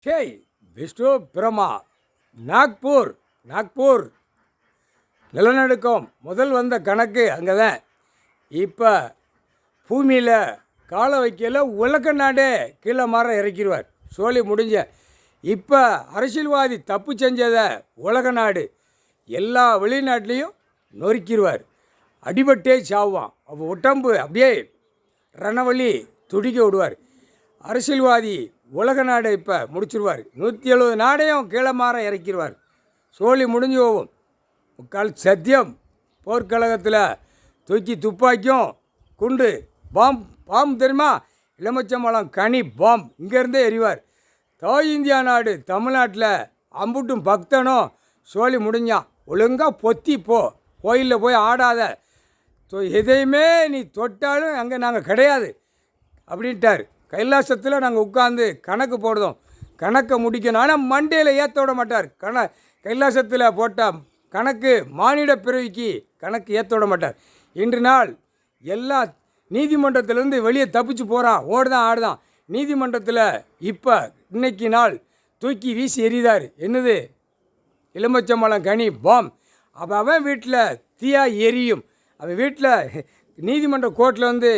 டேய் விஷ்ணு பிரமா நாக்பூர் நாக்பூர் நிலநடுக்கம் முதல் வந்த கணக்கு அங்கே தான். இப்போ பூமியில் காலை வைக்கல உலக நாடே கீழே மாற இறக்கிடுவார். சோழி முடிஞ்ச இப்போ அரசியல்வாதி தப்பு செஞ்சதை உலக நாடு எல்லா வெளிநாட்டிலையும் நொறுக்கிடுவார். அடிபட்டே சாவான். அப்போ உடம்பு அப்படியே ரணவழி துடிக்க விடுவார். அரசியல்வாதி உலக நாடை இப்போ முடிச்சிருவார். 170 நாடையும் கீழே மாற இறக்கிடுவார். சோழி முடிஞ்சு போகும். முக்கால் சத்தியம். போர்க்கழகத்தில் தூக்கி துப்பாக்கியும் குண்டு பாம்பு தெரியுமா? எலுமிச்சம்பழம் கனி பாம்பு இங்கேருந்தே எறிவார். தாய் இந்தியா நாடு தமிழ்நாட்டில் அம்புட்டும் பக்தனும் சோழி முடிஞ்சான். ஒழுங்காக பொத்தி போ, கோயிலில் போய் ஆடாத, எதையுமே நீ தொட்டாலும் அங்கே நாங்கள் கிடையாது அப்படின்ட்டார். கைலாசத்தில் நாங்கள் உட்காந்து கணக்கு போடுதோம், கணக்கை முடிக்கணும். ஆனால் மண்டையில் ஏற்ற விட மாட்டார். கைலாசத்தில் போட்ட கணக்கு மானிட பிறவிக்கு கணக்கு ஏற்ற விட மாட்டார். இன்று நாள் எல்லா நீதிமன்றத்திலேருந்து வெளியே தப்பிச்சு போகிறான், ஓடுதான் ஆடுதான். நீதிமன்றத்தில் இப்போ இன்னைக்கு நாள் தூக்கி வீசி எறிதார். என்னது? எலுமிச்சம்பழம் கனி பாம். அப்போ அவன் வீட்டில் தீயா எரியும். அவன் வீட்டில் நீதிமன்ற கோர்ட்டில் வந்து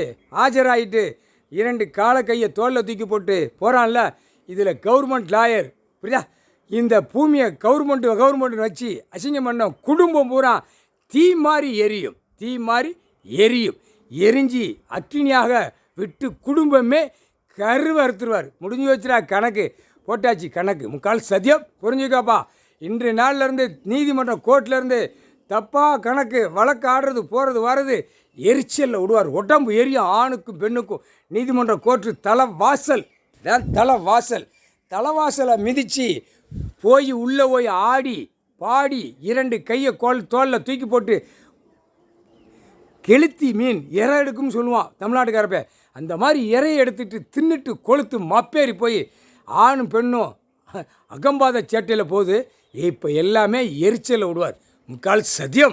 ஆஜராகிட்டு 2 காலை கையை தோளில் தூக்கி போட்டு போகிறான்ல. இதில் கவர்மெண்ட் லாயர் புரியுதா? இந்த பூமியை கவர்மெண்ட் வச்சு அசிங்கம் பண்ண குடும்பம் பூரா தீ மாதிரி எரியும். தீ மாதிரி எரியும். எரிஞ்சு அக்கினியாக விட்டு குடும்பமே கருவறுத்துருவார். முடிஞ்சு வச்சுரா கணக்கு போட்டாச்சு. கணக்கு முக்கால் சத்தியம். புரிஞ்சுக்காப்பா. இன்று நாள்லேருந்து நீதிமன்ற கோர்ட்லேருந்து தப்பாக கணக்கு வழக்கு ஆடுறது போகிறது வர்றது எரிச்சலில் விடுவார். உடம்பு எரியும். ஆணுக்கும் பெண்ணுக்கும் நீதிமன்ற கோர்ட்டு தலைவாசல் தான். தலைவாசலை மிதித்து போய் உள்ளே போய் ஆடி பாடி 2 கையை தோளில் தூக்கி போட்டு கெளுத்தி மீன் இறை எடுக்கும்னு சொல்லுவான் தமிழ்நாட்டுக்காரப்ப. அந்த மாதிரி இறையை எடுத்துகிட்டு தின்னுட்டு கொளுத்து மப்பேறி போய் ஆணும் பெண்ணும் அகம்பாத சேட்டையில் போகுது. இப்போ எல்லாமே எரிச்சலில் விடுவார். முக்கால் சத்தியம்.